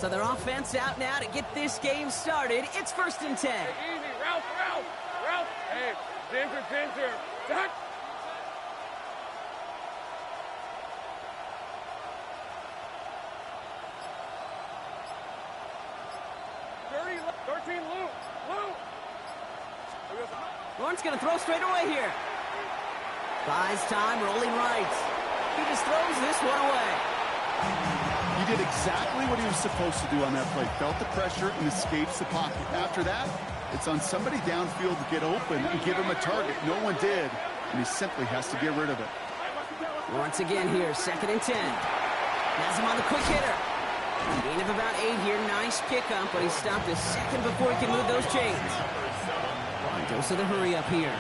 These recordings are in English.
So their offense out now to get this game started. It's 1st and 10. Hey, easy, Ralph. Hey, Ginger. Duck. 13, Lou. Lawrence going to throw straight away here. Buys time, rolling right. He just throws this one away. He did exactly what he was supposed to do on that play. Felt the pressure and escapes the pocket. After that, it's on somebody downfield to get open and give him a target. No one did, and he simply has to get rid of it. Once again here, 2nd and 10. Has him on the quick hitter. Gain of about 8 here. Nice pickup, but he stopped a second before he can move those chains. Goes to the hurry up here.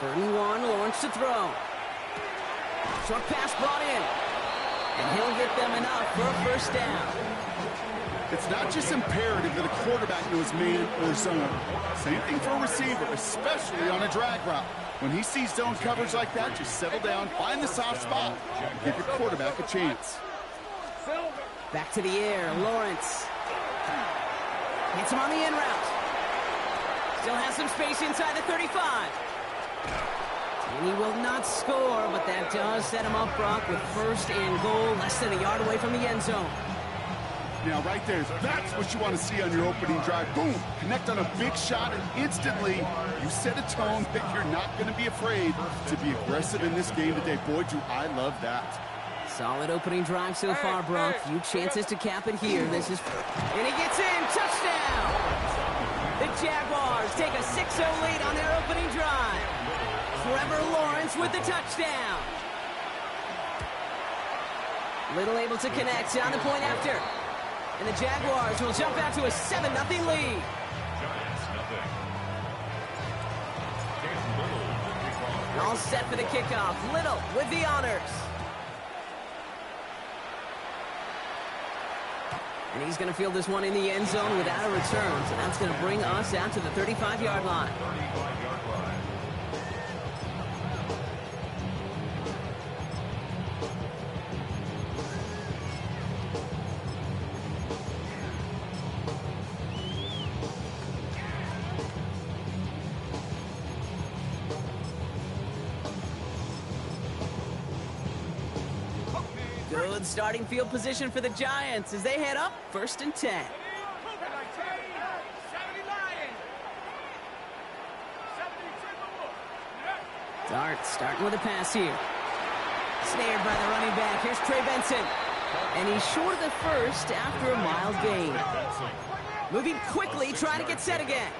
3rd and 1, Lawrence to throw. Short pass brought in. And he'll get them enough for a 1st down. It's not just imperative that a quarterback knows man or zone. Same thing for a receiver, especially on a drag route. When he sees zone coverage like that, just settle down, find the soft spot, give your quarterback a chance. Back to the air, Lawrence. Hits him on the in route. Still has some space inside the 35. And he will not score, but that does set him up, Brock, with 1st and goal, less than a yard away from the end zone. Now, right there, that's what you want to see on your opening drive. Boom! Connect on a big shot, and instantly you set a tone that you're not going to be afraid to be aggressive in this game today. Boy, do I love that. Solid opening drive so far, Brock. Few chances to cap it here. And he gets in. Touchdown! The Jaguars take a 6-0 lead on their opening drive. Trevor Lawrence with the touchdown. Little able to connect on the point after. And the Jaguars will jump out to a 7-0 lead. All set for the kickoff. Little with the honors. And he's going to field this one in the end zone without a return. So that's going to bring us out to the 35-yard line. Good starting field position for the Giants as they head up 1st and 10. Dart starting with a pass here. Snared by the running back. Here's Trey Benson. And he's short of the 1st after a mild gain. Moving quickly, trying to get set again.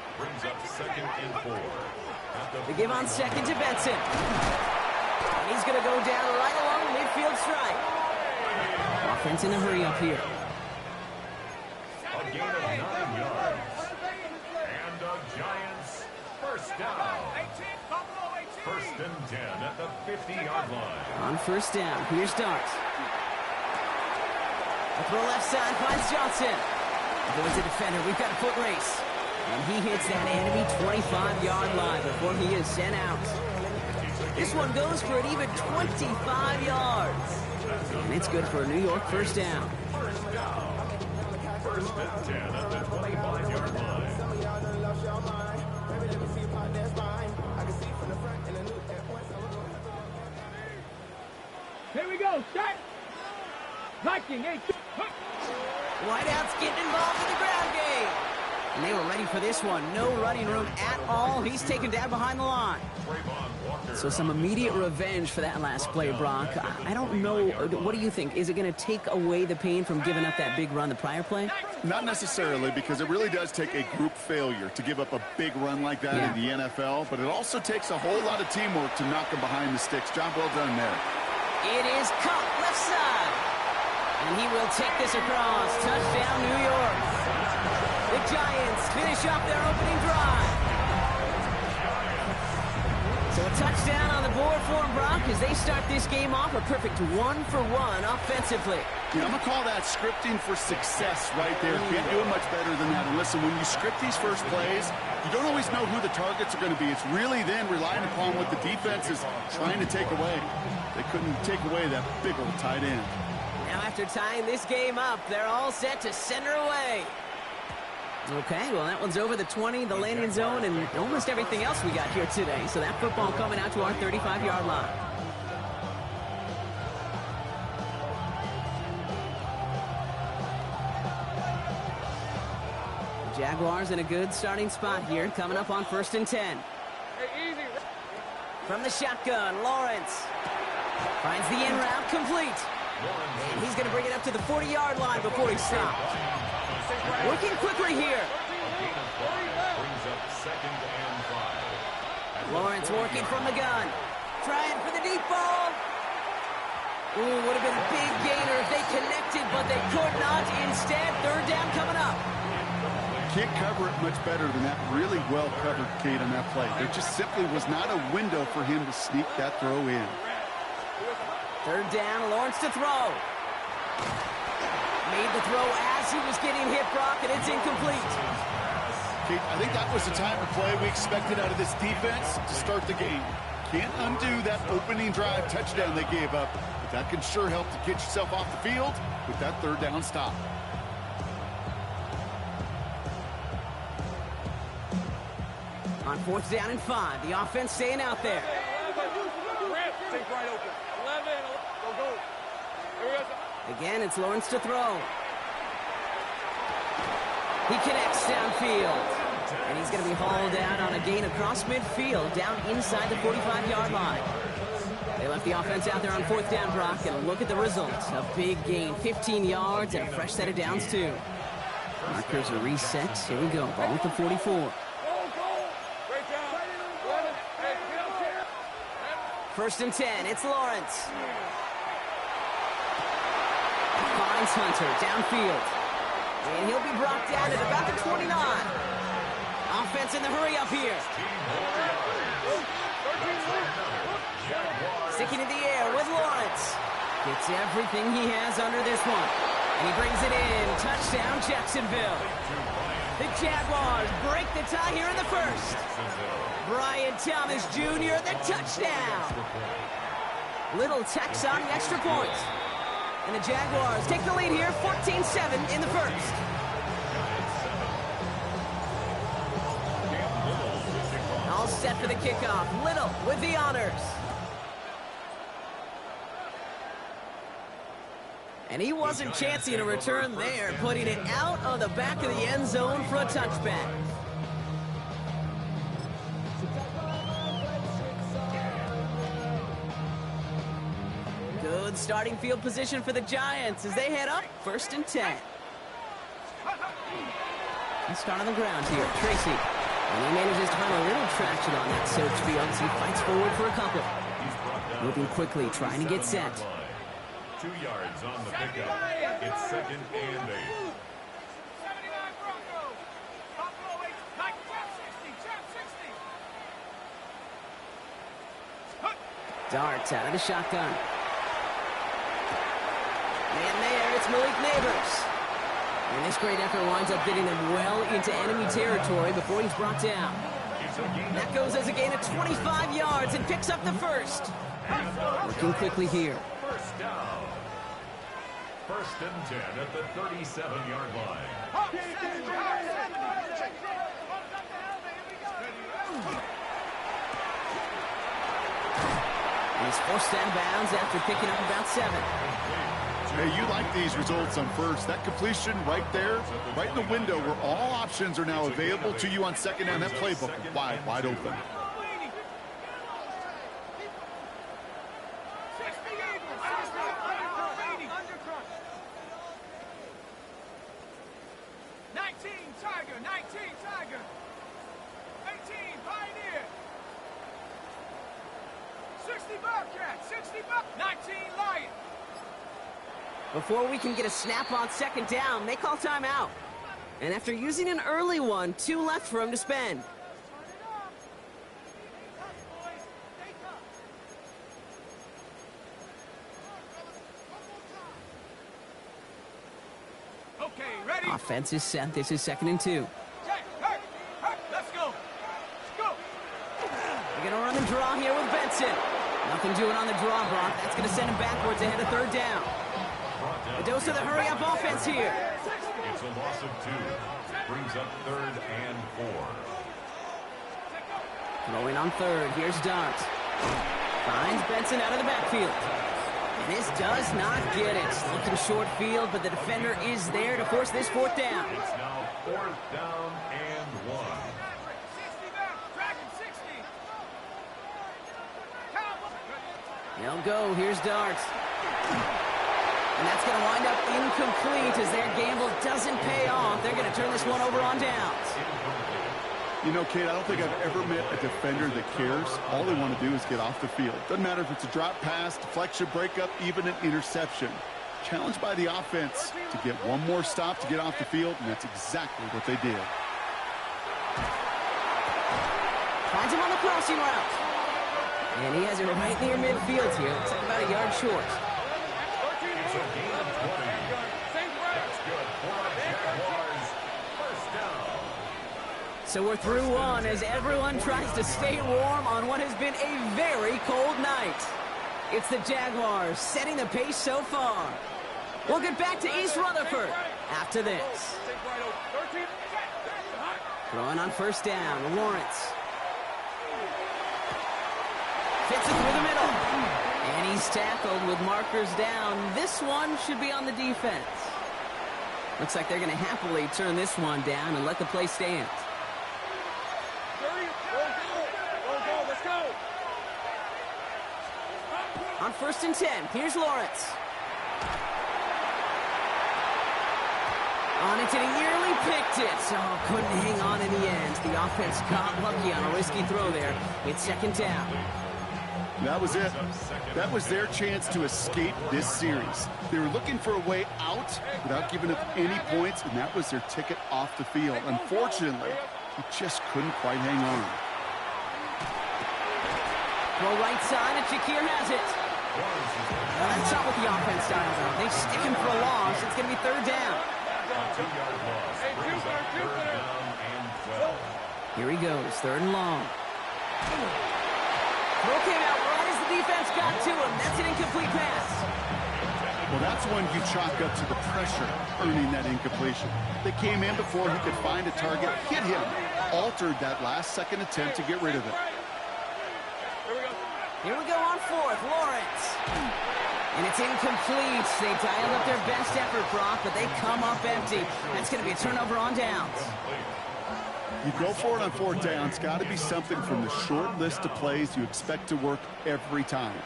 The give on 2nd to Benson. And he's going to go down right along the midfield stripe. Offense in a hurry up here. A gain of 9 yards. And the Giants 1st down. 1st and 10 at the 50-yard line. On 1st down, here's Dart. A throw left side finds Johnson. Avoids the defender. We've got a foot race. And he hits that enemy 25-yard line before he is sent out. This one goes for an even 25 yards. And it's good for a New York 1st down. 1st and 10 at the 25-yard line. Here we go, start. Liking, Whiteout's getting involved in the ground game. And they were ready for this one. No running room at all. He's taken down behind the line. So some immediate revenge for that last play, Brock. I don't know. What do you think? Is it going to take away the pain from giving up that big run the prior play? Not necessarily, because it really does take a group failure to give up a big run like that in the NFL. But it also takes a whole lot of teamwork to knock them behind the sticks. Job well done there. It is caught left side. And he will take this across. Touchdown, New York. The Giants finish off their opening drive. So touchdown on the board for them, Brock, as they start this game off a perfect 1-for-1 offensively. Yeah, I'm going to call that scripting for success right there. Can't do it much better than that. And listen, when you script these first plays, you don't always know who the targets are going to be. It's really then relying upon what the defense is trying to take away. They couldn't take away that big old tight end. Now after tying this game up, they're all set to send her away. Okay, well, that one's over the 20, the landing zone, and almost everything else we got here today. So that football coming out to our 35-yard line. The Jaguars in a good starting spot here, coming up on 1st and 10. Hey, easy. From the shotgun, Lawrence finds the in route complete. And he's going to bring it up to the 40-yard line before he stops. Working quickly here. Brings up 2nd and 5. Lawrence working from the gun. Trying for the deep ball. Ooh, would have been a big gainer if they connected, but they could not. Instead, 3rd down coming up. Can't cover it much better than that. Really well covered, Kate, on that play. There just simply was not a window for him to sneak that throw in. 3rd down, Lawrence to throw. Made the throw as he was getting hit, Brock, and it's incomplete. Kate, I think that was the type of play we expected out of this defense to start the game. Can't undo that opening drive touchdown they gave up, but that can sure help to get yourself off the field with that 3rd down stop. On 4th down and 5, the offense staying out there. Take right open. 11. Go. Here we go. Again, it's Lawrence to throw. He connects downfield. And he's going to be hauled out on a gain across midfield, down inside the 45-yard line. They left the offense out there on 4th down, Brock, and look at the results. A big gain, 15 yards, and a fresh set of downs, too. Markers are reset. Here we go, ball at the 44. 1st and 10, it's Lawrence. Finds Hunter downfield. And he'll be brought down at about the 29. Offense in the hurry up here. Sticking in the air with Lawrence. Gets everything he has under this one. And he brings it in. Touchdown, Jacksonville. The Jaguars break the tie here in the 1st. Brian Thomas Jr., the touchdown. Little tacks on the extra point. And the Jaguars take the lead here, 14-7 in the 1st. All set for the kickoff. Little with the honors. And he wasn't chancing a return there, putting it out of the back of the end zone for a touchback. Good starting field position for the Giants as they head up 1st and 10. Let's start on the ground here. Tracy. And he manages to find a little traction on that search field as he fights forward for a couple. Moving quickly, trying to get set. 2 yards on the pickup. It's 2nd and 8. Darts out of the shotgun. And there, it's Malik Neighbors. And this great effort winds up getting them well into enemy territory before he's brought down. That goes as a gain of 25 yards and picks up the 1st. Working quickly here. 1st down. 1st and 10 at the 37-yard line. He's forced out of bounds after picking up about 7. Hey, you like these results on 1st. That completion right there, right in the window where all options are now available to you on 2nd down. That playbook wide open. Before we can get a snap on 2nd down, they call timeout. And after using an early one, 2 left for him to spend. Offense is set. This is 2nd and 2. Let's go. They're going to run the draw here with Benson. Nothing doing on the draw, Brock. That's going to send him backwards ahead of 3rd down. A dose of the hurry-up offense here. It's a loss of 2. Brings up 3rd and 4. Throwing on 3rd. Here's Dart. Finds Benson out of the backfield. And this does not get it. Looking short field, but the defender is there to force this 4th down. It's now 4th down and 1. They'll go. Here's Dart. And that's going to wind up incomplete as their gamble doesn't pay off. They're going to turn this one over on downs. You know, Kate, I don't think I've ever met a defender that cares. All they want to do is get off the field. Doesn't matter if it's a drop pass, deflection, breakup, even an interception. Challenged by the offense to get one more stop to get off the field, and that's exactly what they did. Finds him on the crossing route. And he has it right near midfield here. It's like about a yard short. It's a gain of 20. That's good for the Jaguars. First down. So we're through one as everyone tries to stay warm on what has been a very cold night. It's the Jaguars setting the pace so far. We'll get back to East Rutherford after this. Throwing on 1st down, Lawrence. Fits it through the middle. And he's tackled with markers down. This one should be on the defense. Looks like they're going to happily turn this one down and let the play stand. On 1st and 10, here's Lawrence. On it, and he nearly picked it. Oh, couldn't hang on in the end. The offense got lucky on a risky throw there. It's 2nd down. That was it. That was their chance to escape this series. They were looking for a way out without giving up any points, and that was their ticket off the field. Unfortunately, he just couldn't quite hang on. Well, right side, and Shakir has it. Well, that's not what the offense dials on. They stick him for a loss. It's going to be 3rd down. A 2-yard loss. Brings up 3rd down and 12. Here he goes, 3rd and long. Throw came out right as the defense got to him. That's an incomplete pass. Well, that's when you chalk up to the pressure earning that incompletion. They came in before he could find a target, hit him, altered that last-second attempt to get rid of it. Here we go on 4th, Lawrence. And it's incomplete. They dialed up their best effort, Brock, but they come up empty. That's going to be a turnover on downs. You go for it on 4th down. It's got to be something from the short list of plays you expect to work every time.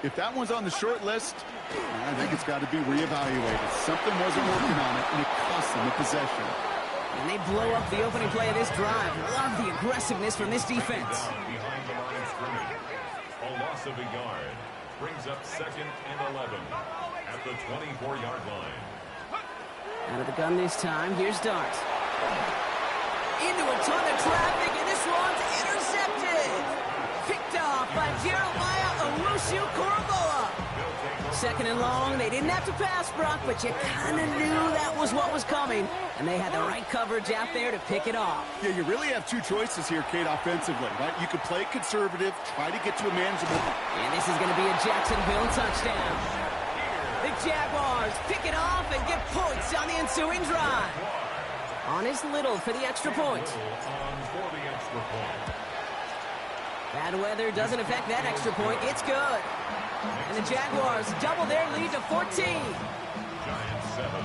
If that one's on the short list, I think it's got to be reevaluated. Something wasn't working on it, and it cost them the possession. And they blow up the opening play of this drive. Love the aggressiveness from this defense. Behind the line of scrimmage. A loss of a yard. Brings up 2nd and 11 at the 24-yard line. Out of the gun this time. Here's Dart. Into a ton of traffic, and this one's intercepted. Picked off by Jeremiah Owusu-Koramoah. 2nd and long. They didn't have to pass, Brock, but you kind of knew that was what was coming. And they had the right coverage out there to pick it off. Yeah, you really have two choices here, Kate, offensively, right? You could play conservative, try to get to a manageable. And this is going to be a Jacksonville touchdown. The Jaguars pick it off and get points on the ensuing drive. On is Little for the extra point. Bad weather doesn't affect that extra point. It's good. And the Jaguars double their lead to 14. Giants 7.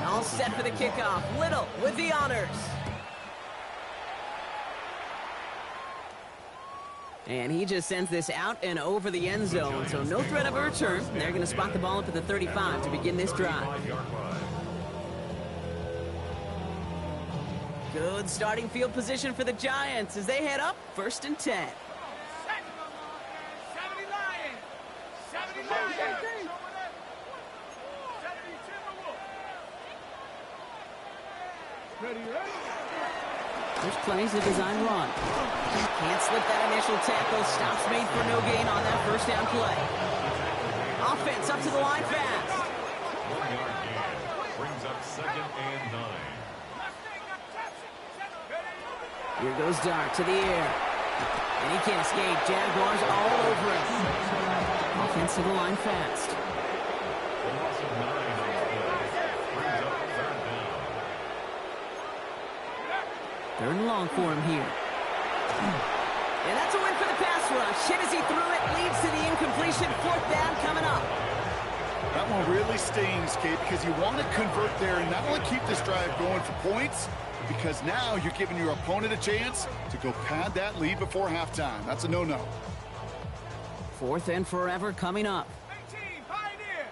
All set for the kickoff. Little with the honors. And he just sends this out and over the end zone, so no threat of a return. They're going to spot the ball up at the 35 to begin this drive. Good starting field position for the Giants as they head up 1st and 10. 70 There's plenty to design run. Can't slip that initial tackle. Stops made for no gain on that 1st down play. Offense up to the line fast. 1-yard gain. Brings up 2nd and 9. Here goes Dart to the air. And he can't escape. Jaguars all over him. Offense to the line fast. A loss of 9 on the play. Brings up 3rd down. 3rd and long for him here. And that's a win for the pass rush. Hit as he threw it, leads to the incompletion. 4th down coming up. That one really stings, Kate, because you want to convert there and not only keep this drive going for points, because now you're giving your opponent a chance to go pad that lead before halftime. That's a no-no. 4th and forever coming up. 18, Pioneer.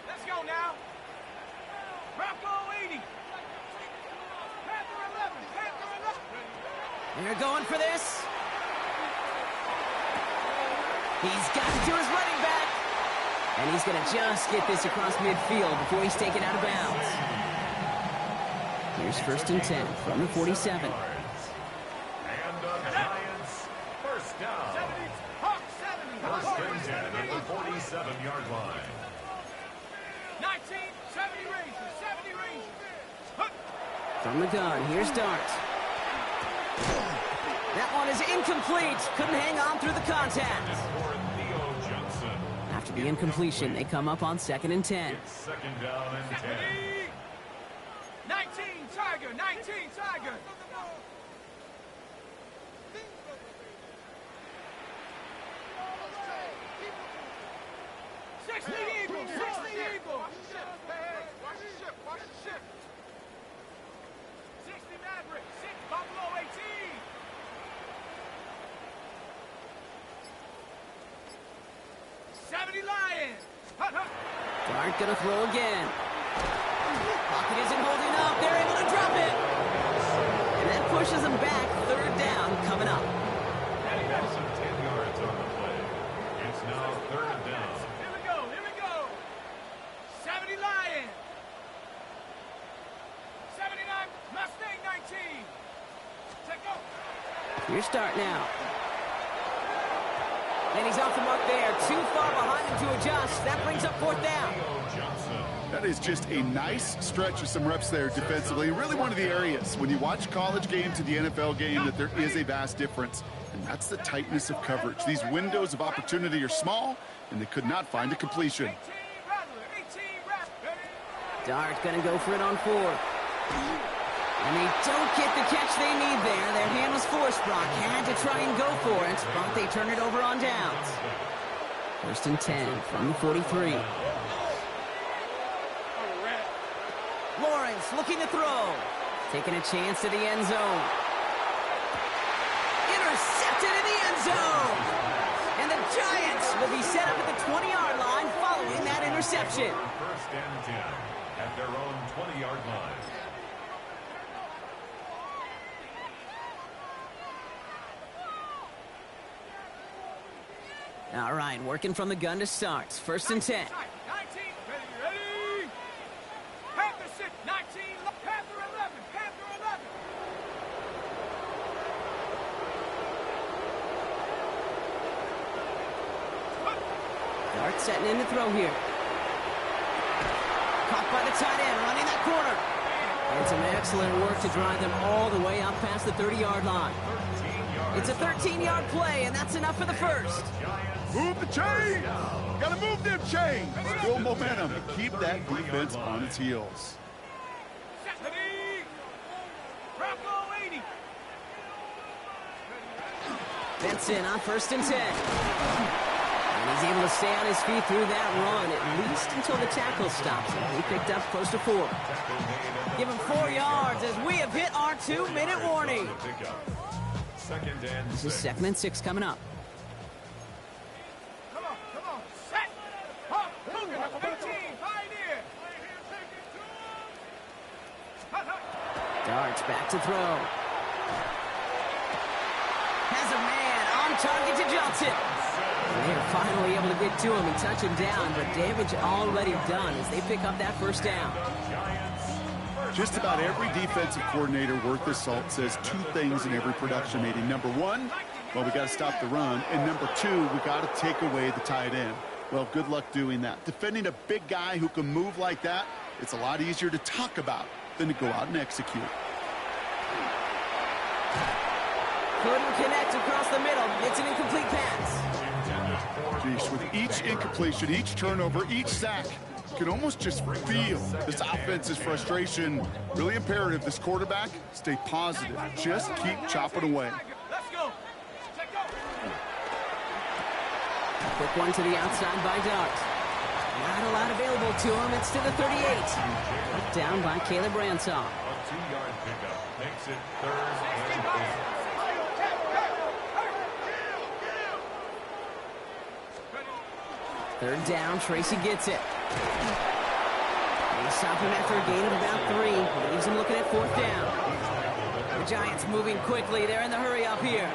Let's go now. Bronco 80. Panther 11. Panther 11. They're going for this. He's got it to his running back. And he's going to just get this across midfield before he's taken out of bounds. Here's 1st and 10 from the 47. And the Giants, 1st down. 1st and 10 at the 47-yard line. 19, 70 Rangers, 70 Rangers. From the gun, here's Dart. That one is incomplete. Couldn't hang on through the contact. After the incompletion, they come up on 2nd and 10. It's 2nd down and 10. 19, Tiger, 19, Tiger. 60 Eagles, 60 Eagles. Watch the ship, watch the ship. 60 Mavericks, 6 Buffalo 18. 70 Lions. Dart gonna throw again. Pocket isn't holding up. They're able to drop it. And that pushes them back. 3rd down coming up. And he has some 10 yards on the play. It's now 3rd down. Here we go, here we go. 70 Lions. 79 Mustang 19. Take go. Here's Dart now. And he's off the mark there. Too far behind him to adjust. That brings up 4th down. That is just a nice stretch of some reps there defensively. Really one of the areas when you watch college game to the NFL game that there is a vast difference. And that's the tightness of coverage. These windows of opportunity are small, and they could not find a completion. 18 Rattler. Dart gonna go for it on 4th. And they don't get the catch they need there. Their hand was forced. Brock had to try and go for it, but they turn it over on downs. 1st and 10 from the 43. Lawrence looking to throw. Taking a chance to the end zone. Intercepted in the end zone. And the Giants will be set up at the 20-yard line following that interception. 1st and 10 at their own 20-yard line. All right, working from the gun to start. 1st and 10. 19, ready. Panther 6, 19, Panther 11, Panther 11. Dart setting in to throw here. Caught by the tight end, running that corner. And some excellent work to drive them all the way up past the 30-yard line. It's a 13-yard play, and that's enough for the 1st. Move the chains! Gotta move them chains! Build momentum and keep that defense on its heels. Bronco 80. Benson on 1st and 10. And he's able to stay on his feet through that run, at least until the tackle stops him. He picked up close to 4. Give him 4 yards as we have hit our 2-minute warning. This is 2nd and 6 coming up. Come on, set. Hop, moving, 18, Pioneer. Dart's back to throw. Has a man on target to Johnson. And they're finally able to get to him and touch him down, but damage already done as they pick up that 1st down. Just about every defensive coordinator worth their salt says 2 things in every production meeting. Number 1, well, we got to stop the run. And number 2, we got to take away the tight end. Well, good luck doing that. Defending a big guy who can move like that, it's a lot easier to talk about than to go out and execute. Couldn't connect across the middle. It's an incomplete pass. Jeez, with each incompletion, each turnover, each sack, you can almost just feel this offense's frustration. Really imperative this quarterback stay positive. Just keep chopping away. Let's go. Quick one to the outside by Dart. Not a lot available to him. It's to the 38. Down by Caleb Ransaw. A 2-yard pickup makes it 3rd and 8. Third down, Tracy gets it. They stop him after a gain of about 3. Leaves him looking at 4th down. The Giants moving quickly. They're in the hurry up here.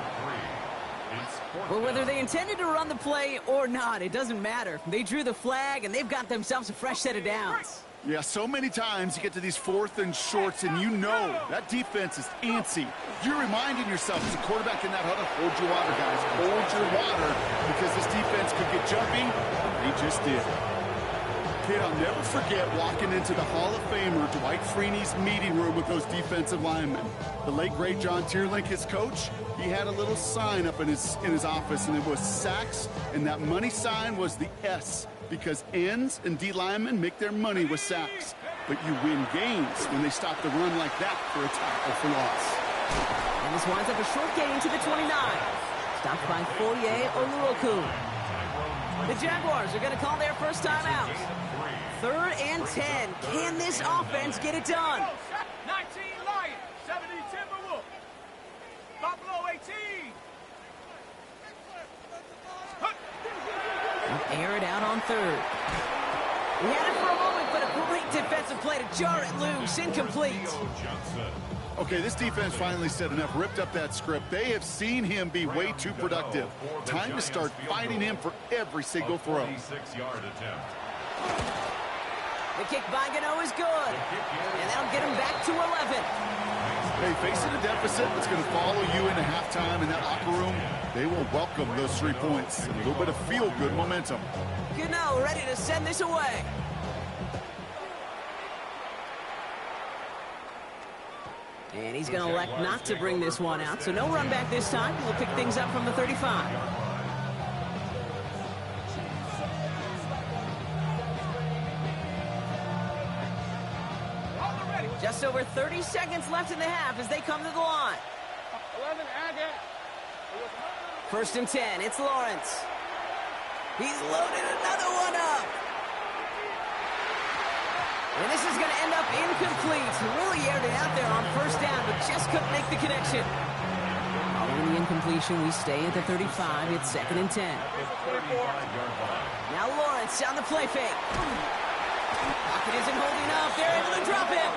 Well, whether they intended to run the play or not, it doesn't matter. They drew the flag, and they've got themselves a fresh set of downs. Yeah, so many times you get to these 4th and shorts, and you know that defense is antsy. You're reminding yourself as a quarterback in that huddle, hold your water, guys. Hold your water, because this defense could get jumpy. They just did. Kid, I'll never forget walking into the Hall of Famer Dwight Freeney's meeting room with those defensive linemen. The late, great John Tierlink, his coach, he had a little sign up in his office, and it was sacks, and that money sign was the S, because ends and D linemen make their money with sacks. But you win games when they stop the run like that for a tackle for loss. And this winds up a short gain to the 29. Stopped by Foye Oluokun. The Jaguars are going to call their first time out. 3rd and 10. Can this offense get it done? 19 Lions, 70 Timberwolves. Buffalo 18. Air it out on 3rd. He had it for a moment, but a great defensive play to jar it loose. Incomplete. Okay, this defense finally said enough, ripped up that script. They have seen him be way too productive. Time to start fighting him for every single throw. 46-yard attempt. The kick by Gano is good, and that'll get him back to 11. Hey, facing a deficit that's going to follow you into halftime in that locker room, they will welcome those 3 points and a little bit of feel-good momentum. Gano ready to send this away. And he's going to elect not to bring this one out, so no run back this time. We'll pick things up from the 35. Just over 30 seconds left in the half as they come to the line. 11, add it. 1st and 10, it's Lawrence. He's loaded another one up. And this is going to end up incomplete. Really aired it out there on 1st down, but just couldn't make the connection. Following the incompletion, we stay at the 35. It's 2nd and 10. Now Lawrence on the play fake. Pocket isn't holding up. They're able to drop him.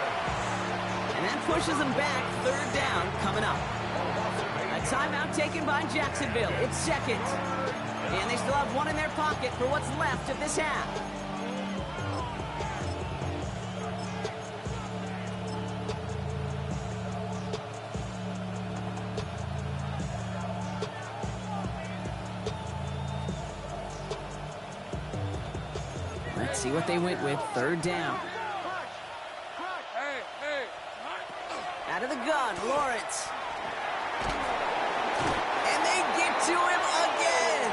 And that pushes them back. 3rd down coming up. A timeout taken by Jacksonville. It's 2nd. And they still have one in their pocket for what's left of this half. Let's see what they went with. 3rd down. Out of the gun, Lawrence. And they get to him again.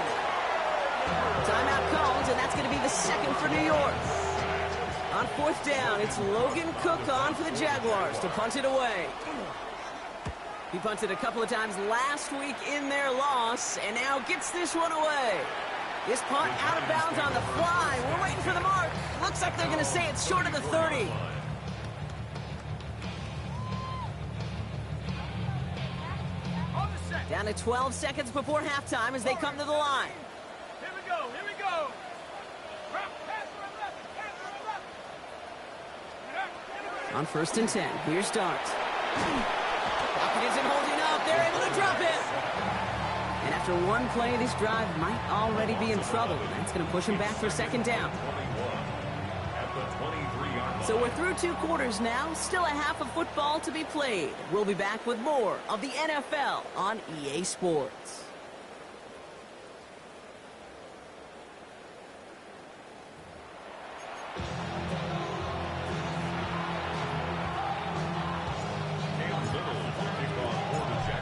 Timeout called, and that's going to be the 2nd for New York. On 4th down, it's Logan Cook on for the Jaguars to punt it away. He punted a couple of times last week in their loss, and now gets this one away. This punt out of bounds on the fly. We're waiting for the mark. Looks like they're going to say it's short of the 30. Down to 12 seconds before halftime as they come to the line. Here we go, here we go. On 1st and 10, here's Dart. Pocket isn't holding up. They're able to drop it. And after one play, this drive might already be in trouble. That's going to push him back for 2nd down. So we're through 2 quarters now. Still a half of football to be played. We'll be back with more of the NFL on EA Sports.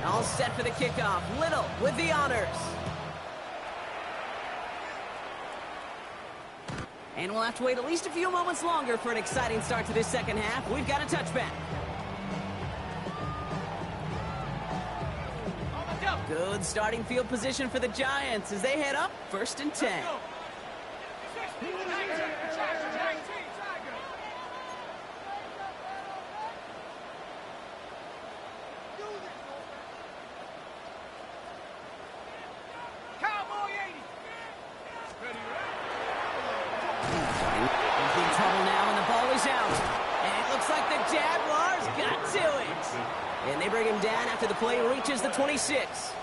All set for the kickoff. Little with the honors. And we'll have to wait at least a few moments longer for an exciting start to this second half. We've got a touchback. Good starting field position for the Giants as they head up 1st and 10. Trouble now, and the ball is out. And it looks like the Jaguars got to it. And they bring him down after the play reaches the 26.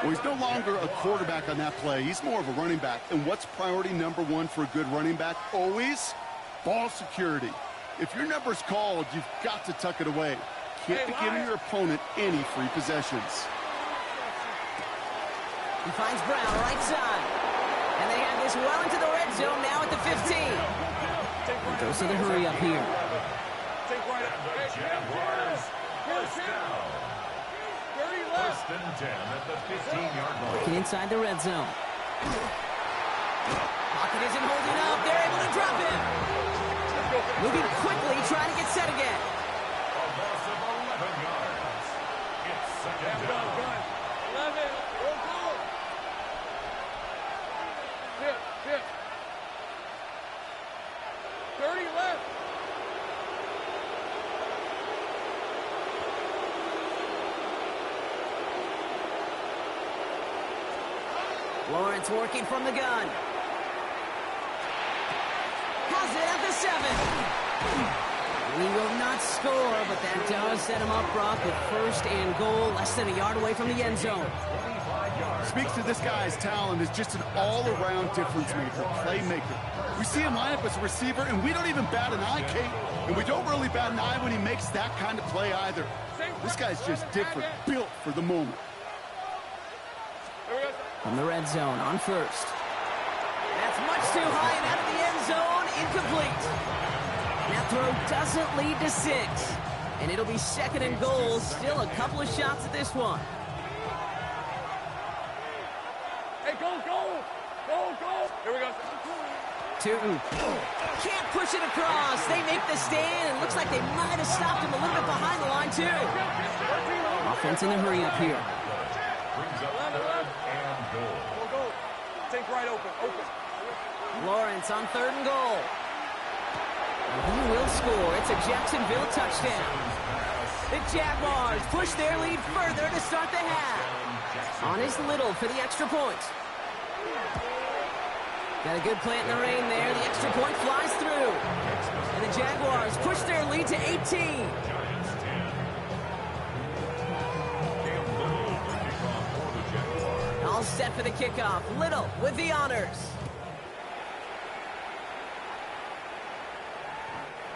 Well, he's no longer a quarterback on that play. He's more of a running back. And what's priority number one for a good running back? Always ball security. If your number's called, you've got to tuck it away. Can't be giving your opponent any free possessions. He finds Brown right side. And they have this well into the red zone now at the 15. And goes to the hurry up here. Jaguars, first down. 1st and 10 at the 15-yard line. Looking inside the red zone. Pocket isn't holding up. They're able to drop him. Moving quickly, trying to get set again. A loss of 11 yards. It's 2nd down. 11. Go. Tip. 30 left. Lawrence working from the gun. Has it at the 7. He will not score, but that does set him up, Brock, with 1st and goal, less than a yard away from the end zone. Speaks to this guy's talent as just an all-around difference maker, playmaker. We see him line up as a receiver, and we don't even bat an eye, Kate. And we don't really bat an eye when he makes that kind of play either. This guy's just different, built for the moment. From the red zone on 1st. That's much too high and out of the end zone. Incomplete. That throw doesn't lead to 6. And it'll be 2nd and goal. Still a couple of shots at this one. Hey, go. Here we go. Tootin can't push it across. They make the stand, and looks like they might have stopped him a little bit behind the line, too. Offense in the hurry up here. Brings up 3rd and goal. Go. Take right open. Lawrence on 3rd and goal. And he will score. It's a Jacksonville touchdown. The Jaguars push their lead further to start the half. On is Little for the extra point. Got a good play in the rain there. The extra point flies through. And the Jaguars push their lead to 18. All set for the kickoff. Little with the honors.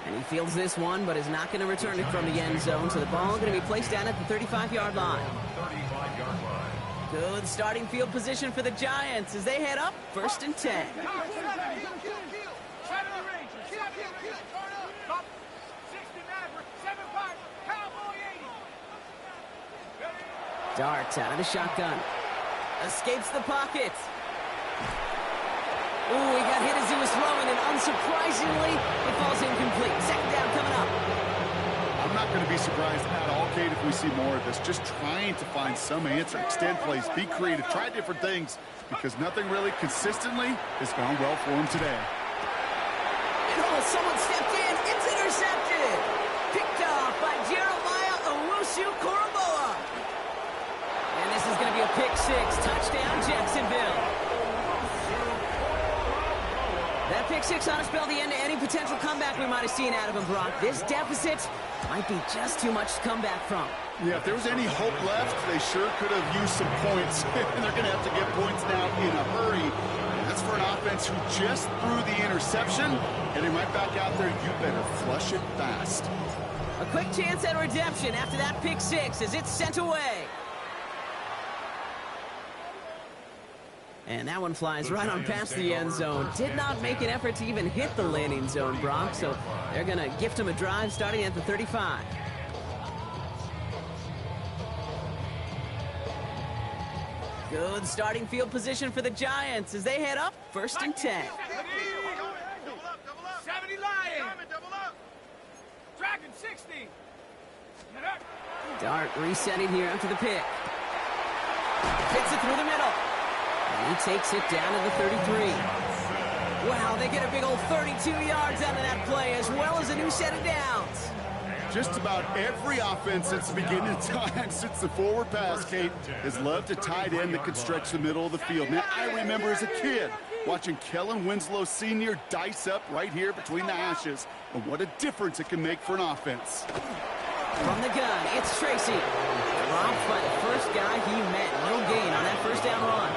And he fields this one, but is not going to return it from the end zone. So the ball going to be placed down at the 35-yard line. 35-yard line. Good starting field position for the Giants as they head up 1st and 10. Dart out of the shotgun. Escapes the pocket. Ooh, he got hit as he was throwing, and unsurprisingly, it falls incomplete. 2nd down coming up. I'm not going to be surprised at all, Kate, if we see more of this. Just trying to find some answer. Extend plays, be creative, try different things, because nothing really consistently has gone well for him today. Oh, someone stepped in. It's intercepted. Picked off by Jeremiah Owusu-Koramoah. And this is going to be a pick 6. Touchdown, Jacksonville. That pick 6 ought to spell the end to any potential comeback we might have seen out of him, Brock. This deficit might be just too much to come back from. Yeah, if there was any hope left, they sure could have used some points. And they're going to have to get points now in a hurry. And that's for an offense who just threw the interception. Getting right back out there, you better flush it fast. A quick chance at redemption after that pick 6 as it's sent away. And that one flies right on past the end zone. Did not make an effort to even hit the landing zone, Brock. So they're going to gift him a drive starting at the 35. Good starting field position for the Giants as they head up 1st and 10. 70 Lion. Dragon 60. Dart resetting here after the pick. Hits it through the middle. And he takes it down to the 33. Wow, they get a big old 32 yards out of that play, as well as a new set of downs. Just about every offense since the beginning of time, since the forward pass, Kate, has loved a tight end that could stretch the middle of the field. Now, I remember as a kid watching Kellen Winslow Sr. dice up right here between the hashes, and what a difference it can make for an offense. From the gun, it's Tracy. Dropped by the first guy he met. No gain on that first down run.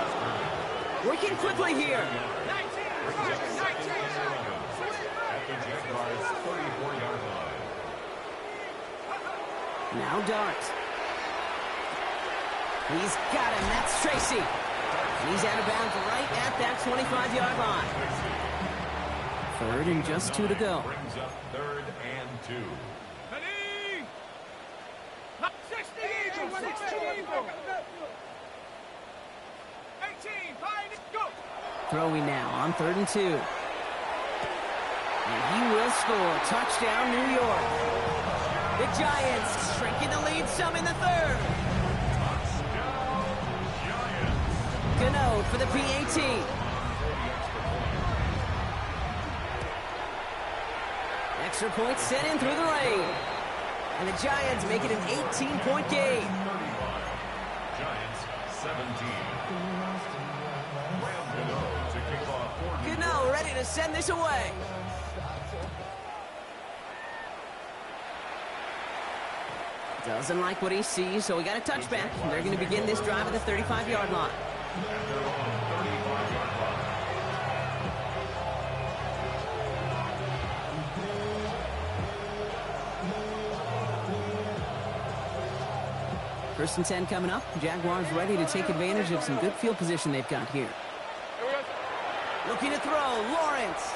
Working quickly here. 19. At the Jaguars' 34-yard line. Now Dart. He's got him. That's Tracy. He's out of bounds right at that 25-yard line. 3rd and just 2 to go. Brings up 3rd and 2. Throwing now on 3rd and 2. And he will score. Touchdown, New York. The Giants shrinking the lead some in the 3rd. Gano for the PAT. Extra point sent in through the lane. And the Giants make it an 18-point game. Giants 17. To kick off. Gano ready to send this away. Doesn't like what he sees, so we got a touchback. They're going to begin this drive at the 35-yard line. First and 10 coming up. Jaguars ready to take advantage of some good field position they've got here. Looking to throw. Lawrence.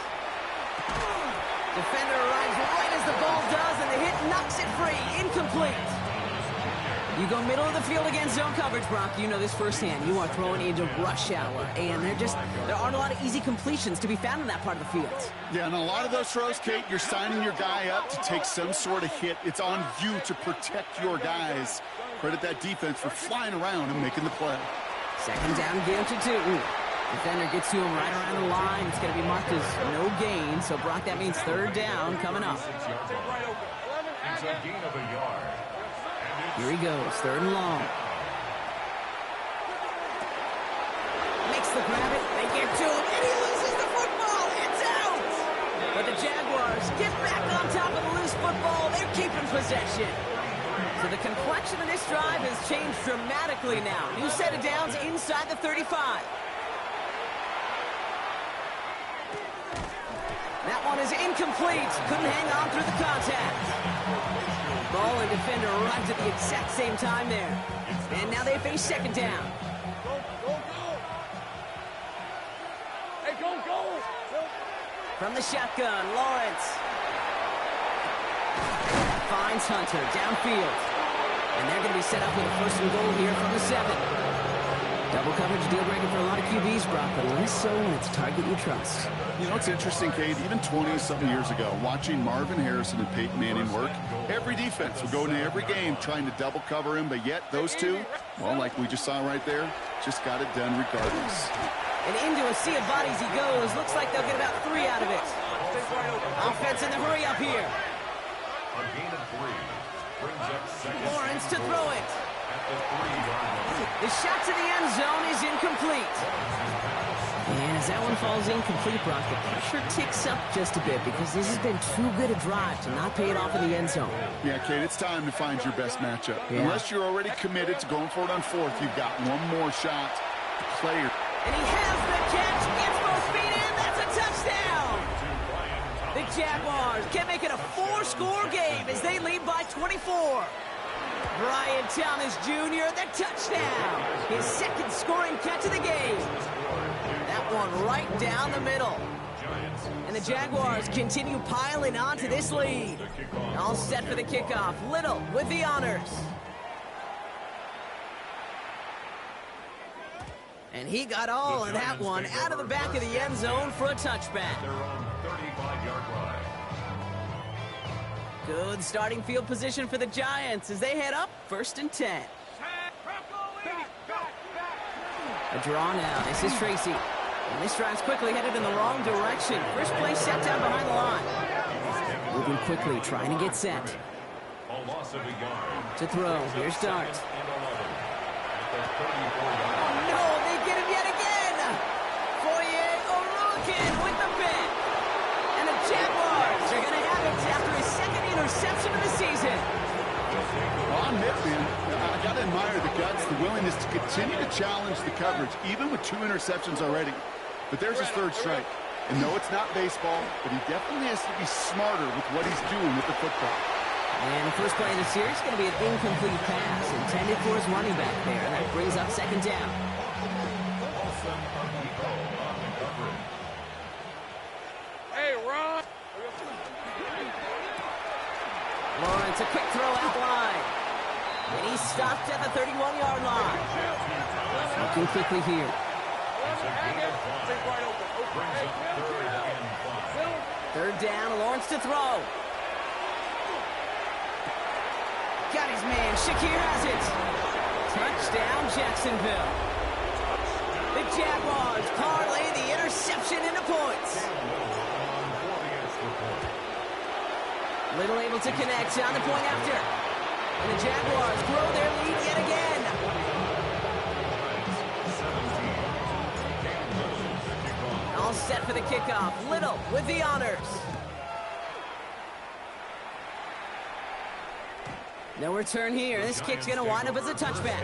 Defender arrives right as the ball does, and the hit knocks it free. Incomplete. You go middle of the field against zone coverage, Brock. You know this firsthand. You are throwing into rush hour, and there aren't a lot of easy completions to be found in that part of the field. Yeah, and a lot of those throws, Kate, you're signing your guy up to take some sort of hit. It's on you to protect your guys. Credit that defense for flying around and making the play. 2nd down, game to 2. Defender gets to him right around the line. It's going to be marked as no gain. So, Brock, that means 3rd down coming up. It's a gain of a yard. Here he goes, 3rd and long. Makes the grab it. They get to him, and he loses the football. It's out. But the Jaguars get back on top of the loose football. They're keeping possession. So the complexion of this drive has changed dramatically now. New set of downs inside the 35. That one is incomplete. Couldn't hang on through the contact. Ball and defender arrived at the exact same time there. And now they face 2nd down. Hey, go. From the shotgun, Lawrence. Finds Hunter downfield. And they're going to be set up with a 1st and goal here from the 7. Double coverage deal breaker for a lot of QBs, Brock, but less so when it's a target you trust. You know, it's interesting, Kate, even 20-something years ago, watching Marvin Harrison and Peyton Manning work, every defense would go into every game trying to double cover him, but yet those two, well, like we just saw right there, just got it done regardless. And into a sea of bodies he goes. Looks like they'll get about 3 out of it. Offense in the hurry up here. A gain of 3. Brings up 2nd. Lawrence to throw it. At the 3-yard line. The shot to the end zone is incomplete. And as that one falls incomplete, Brock, the pressure ticks up just a bit because this has been too good a drive to not pay it off in the end zone. Yeah, Kate, it's time to find your best matchup. Yeah. Unless you're already committed to going for it on 4th, you've got one more shot to play. And he has the catch. Gets both feet in. That's a touchdown. The Jaguars can make it a 4-score game as they lead by 24. Brian Thomas Jr., the touchdown. His 2nd scoring catch of the game. one right down the middle. And the Jaguars continue piling onto this lead. All set for the kickoff. Little with the honors. And he got all of that one out of the back of the end zone for a touchback. They're on 35-yard line. Good starting field position for the Giants as they head up 1st and 10. A draw now. This is Tracy. And this drive's quickly headed in the wrong direction. First play set down behind the line. Moving quickly, trying to get set. A loss of a yard. To throw. Here's Dart. And 11 at the 34-yard line. No, they get him yet again. Foye Orokin with the pick. And the Jaguars are going to have it after his second interception of the season. Well, I'm hit, man. I got to admire the guts, the willingness to continue to challenge the coverage, even with 2 interceptions already. But there's his 3rd strike. And no, it's not baseball, but he definitely has to be smarter with what he's doing with the football. And the first play of the series is going to be an incomplete pass intended for his running back there. And that brings up 2nd down. Hey, Ron. Lawrence, a quick throw out line. And he's stopped at the 31-yard line. Looking quickly here. Third down, Lawrence to throw. Got his man, Shakir has it. Touchdown, Jacksonville. The Jaguars parlay the interception into points. Little able to connect on the point after. And the Jaguars grow their lead yet again. All set for the kickoff. Little with the honors. No return here. This kick's going to wind up as a touchback.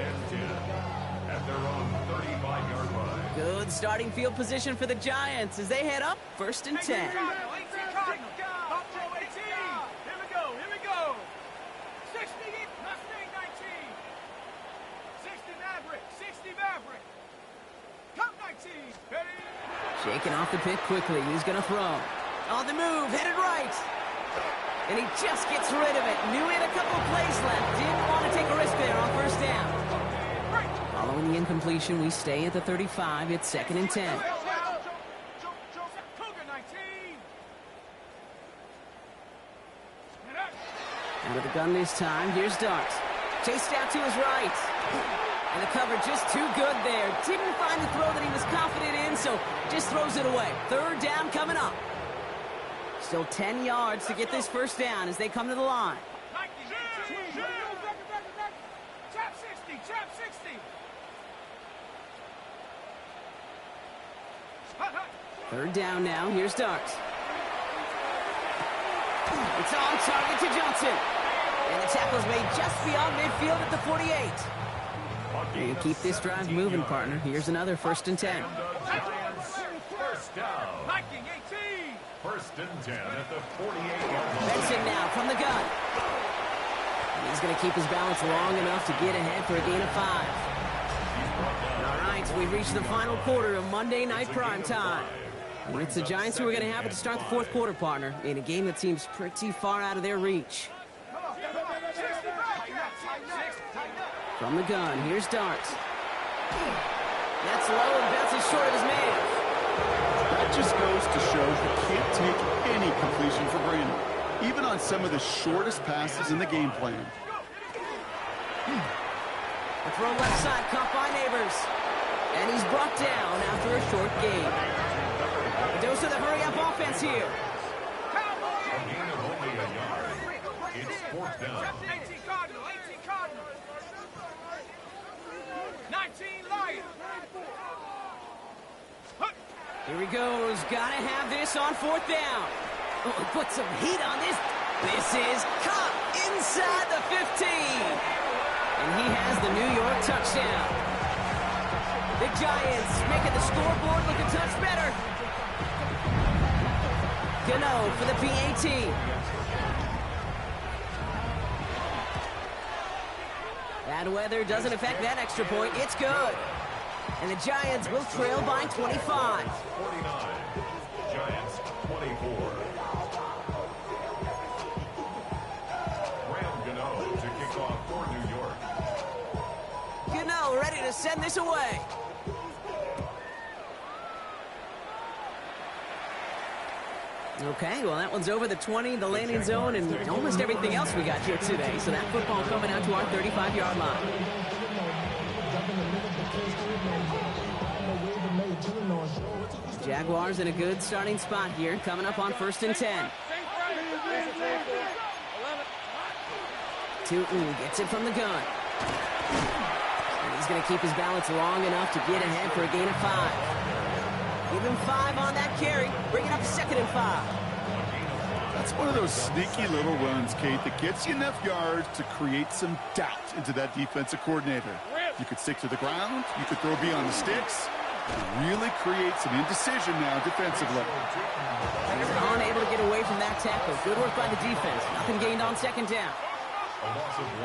At their own 35-yard line. Good starting field position for the Giants as they head up 1st and 10. Shaking off the pick quickly. He's going to throw. On the move, headed right. And he just gets rid of it. Knew he had a couple of plays left. Didn't want to take a risk there on 1st down. Following the incompletion, we stay at the 35. It's 2nd and 10. Out of the gun this time. Here's Dart. Chased out to his right. And the cover just too good there. Didn't find the throw that he was confident in, so just throws it away. 3rd down coming up. Still 10 yards to get this 1st down as they come to the line. Third down now. Here's Dart. It's on target to Johnson. And the tackle's made just beyond midfield at the 48. And keep this drive moving, partner. Here's another 1st and 10. First down. 1st and 10 at the 48-yard line. Benson now from the gun. And he's going to keep his balance long enough to get ahead for a gain of 5. All right, so we've reached the final quarter of Monday Night Primetime. And it's the Giants who are going to have it to start the 4th quarter, partner, in a game that seems pretty far out of their reach. From the gun, here's Dart. That's low and bounces short of his man. That just goes to show you can't take any completion for granted, even on some of the shortest passes in the game plan. A throw left side, caught by Neighbors. And he's brought down after a short game. A dose of the hurry-up offense here. A gain of only a yard. It's 4th down. 18 Cardinal. 19 Lion. Here he goes. Gotta have this on 4th down. Oh, put some heat on this. This is caught inside the 15. And he has the New York touchdown. The Giants making the scoreboard look a touch better. Gano for the PAT. Bad weather doesn't affect that extra point. It's good. And the Giants will trail by 25. 49. Giants 24. To kick off for New York. Gano ready to send this away. Okay, well, that one's over the 20, the landing zone, and almost everything else we got here today. So that football coming out to our 35-yard line. Jaguars in a good starting spot here, coming up on 1st and 10. Tootin gets it from the gun. And he's going to keep his balance long enough to get ahead for a gain of 5. Give him 5 on that carry. Bring it up to 2nd and 5. That's one of those sneaky little runs, Kate, that gets you enough yards to create some doubt into that defensive coordinator. You could stick to the ground. You could throw beyond the sticks. It really creates an indecision now defensively. He's unable to get away from that tackle. Good work by the defense. Nothing gained on 2nd down. A loss of 1.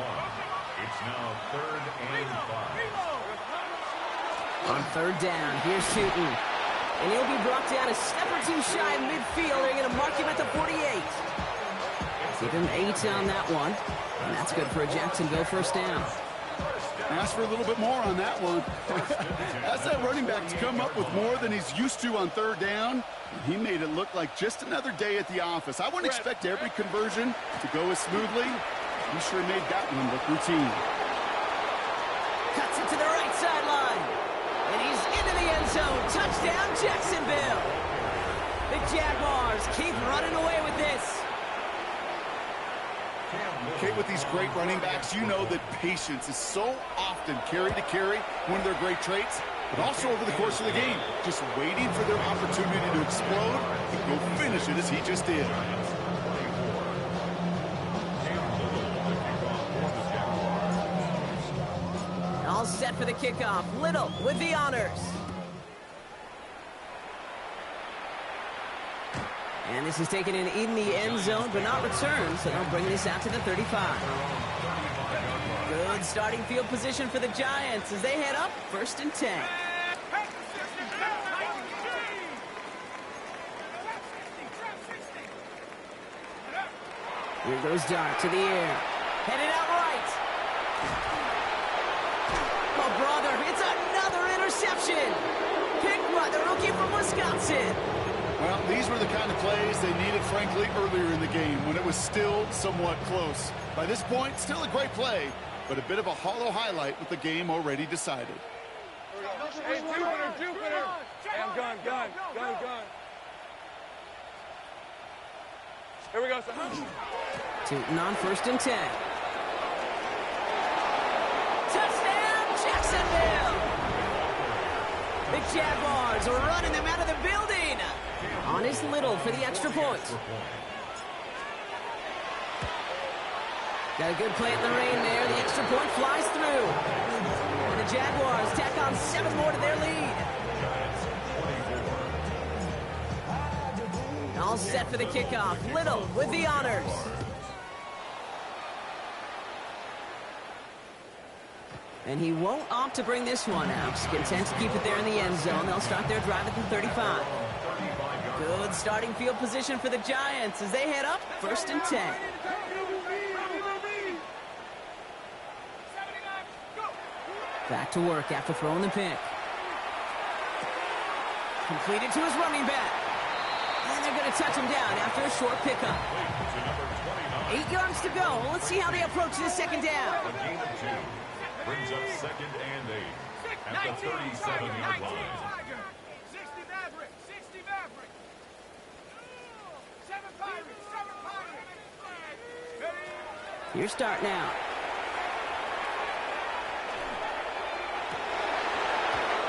It's now 3rd and 5. On 3rd down, here's Tootin. And he'll be brought down a step or 2 shy of midfield. They're going to mark him at the 48. Give him 8 on that one. And that's good for a Jacksonville 1st down. Ask for a little bit more on that one. That's that running back to come up with more than he's used to on 3rd down. He made it look like just another day at the office. I wouldn't expect every conversion to go as smoothly. He sure made that one look routine. Cuts it to the right sideline. And he's into the end zone. Touchdown, Jacksonville. The Jaguars keep running away with this. Okay, with these great running backs, you know that patience is so often carry to carry, one of their great traits, but also over the course of the game, just waiting for their opportunity to explode and go finish it as he just did. All set for the kickoff. Little with the honors. And this is taken in the end zone, but not returned, so they'll bring this out to the 35. Good starting field position for the Giants as they head up 1st and 10. Here goes Dart to the air. Headed out right. Oh, brother, it's another interception. Picked by the rookie from Wisconsin. Well, these were the kind of plays they needed, frankly, earlier in the game when it was still somewhat close. By this point, still a great play, but a bit of a hollow highlight with the game already decided. Hey, Jupiter. Hey, I'm gun. Here we go, son. Tootin on 1st and 10. Touchdown, Jacksonville! The Jaguars are running them out of the building. On is Little for the extra point. Got a good play in the rain there. The extra point flies through. And the Jaguars tack on 7 more to their lead. All set for the kickoff. Little with the honors. And he won't opt to bring this one out. He's content to keep it there in the end zone. They'll start their drive at the 35. Good starting field position for the Giants as they head up 1st and 10. Back to work after throwing the pick. Completed to his running back. And they're going to touch him down after a short pickup. 8 yards to go. Let's see how they approach this 2nd down. A gain of 2 brings up 2nd and 8 at the 37-yard line. Your start now.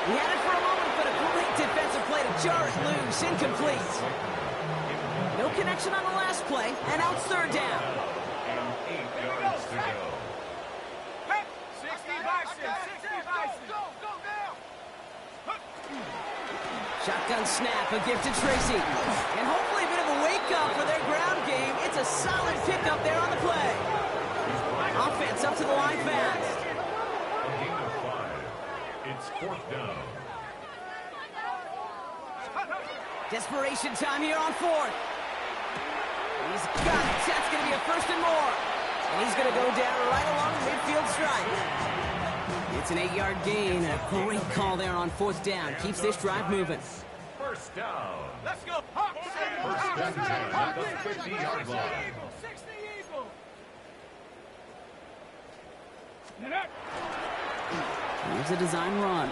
He had it for a moment, but a great defensive play to jar it loose. Incomplete. No connection on the last play, and out 3rd down. And 8 yards to go. 60 Go now. Shotgun snap, a gift to Tracy. And hopefully a bit of a wake-up for their ground game. It's a solid pickup there on the play. Offense up to the line fast. A gain of 5. It's fourth down. Desperation time here on fourth. He's got it. That's going to be a first and more. And he's going to go down right along the midfield stripe. It's an 8-yard gain. A great call there on fourth down. Keeps this drive moving. First down. Let's go. First and 10 at the 50-yard line. 60 Eagle. Here's a design run.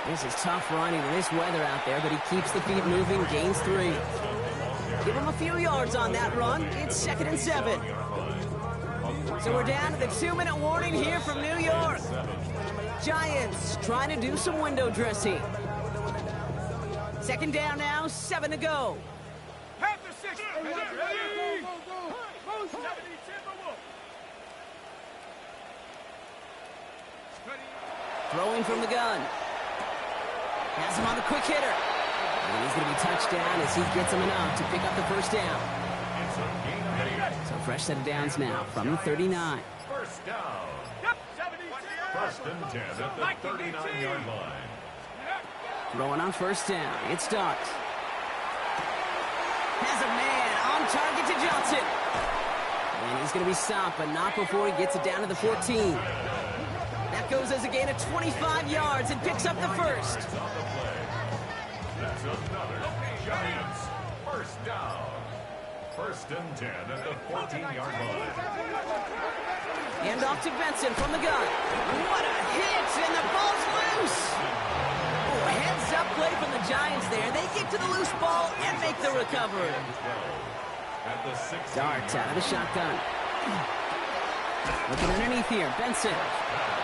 This is tough running in this weather out there, but he keeps the feet moving, gains 3. Give him a few yards on that run. It's 2nd and 7. So we're down to the 2-minute warning here from New York. Giants trying to do some window dressing. 2nd down now, 7 to go. Panther 6. Throwing from the gun. Has him on the quick hitter. And he's going to be touched down as he gets him enough to pick up the first down. It's a gain of 8. So fresh set of downs now from the 39. First down. First and 10 at the 39-yard line. Throwing on first down. It's Dart. Has a man on target to Johnson. And he's going to be stopped, but not before he gets it down to the 14. That goes as a gain of 25 yards and picks up the first. That's another Giants first down. First and 10 at the 14-yard line. Hand off to Benson from the gun. What a hit, and the ball's loose. Oh, heads-up play from the Giants there. They get to the loose ball and make the recovery. Dart out of the shotgun. Looking underneath here, Benson.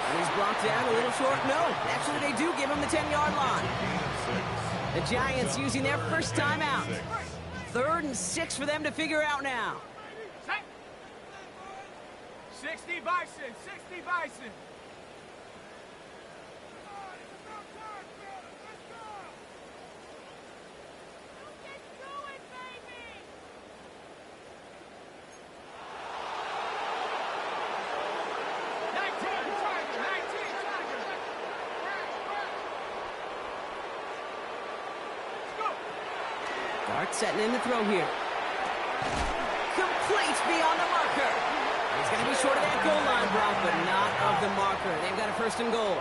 He's blocked down a little short. No, actually they do give him the 10-yard line. The Giants using their first time out. 3rd and 6 for them to figure out now. 60 Bison, 60 Bison. Dart setting in the throw here. Complete beyond the marker. He's going to be short of that goal line, Brock, but not of the marker. They've got a first and goal.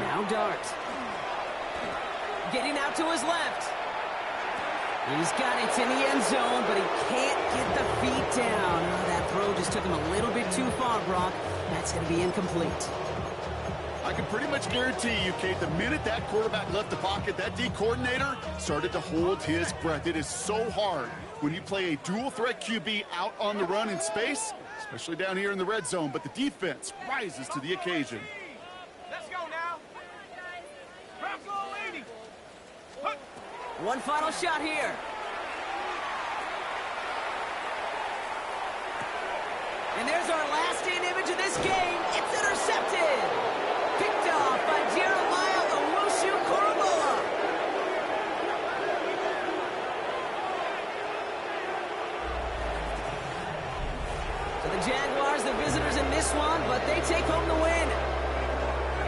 Now Dart. Getting out to his left. He's got it in the end zone, but he can't get the feet down. Oh, that throw just took him a little bit too far, Brock. That's going to be incomplete. I can pretty much guarantee you, Kate, the minute that quarterback left the pocket, that D coordinator started to hold his breath. It is so hard when you play a dual-threat QB out on the run in space, especially down here in the red zone, but the defense rises to the occasion. Let's go now. One final shot here. And there's our last-in image of this game. It's intercepted. Picked off by Jeremiah Owusu-Koramoah. So the Jaguars, the visitors in this one, but they take home the win.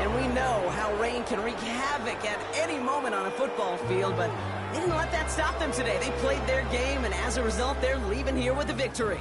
And we know how rain can wreak havoc at any moment on a football field, but they didn't let that stop them today. They played their game, and as a result, they're leaving here with a victory.